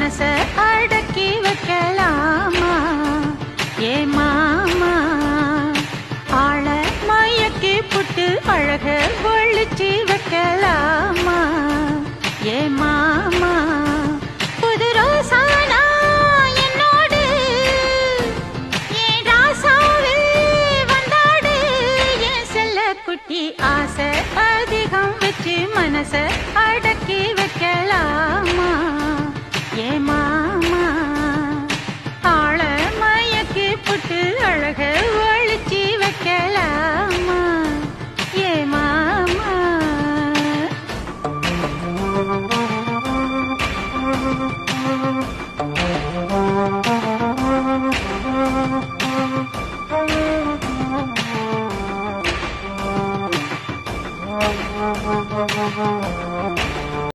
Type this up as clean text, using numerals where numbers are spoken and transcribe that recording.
மனச அடக்கி வைக்கலாமா ஏ மாமா ஆள மயக்கி புட்டு அழக ஒழிச்சு வைக்கலாமா ஏ மாமா புது ரோசானா என்னோடு ஏன் ராசாவே வந்தாடு என் செல்ல குட்டி ஆசை அதிகம் வச்சு மனச அடக்கி வைக்கலாமா ஏ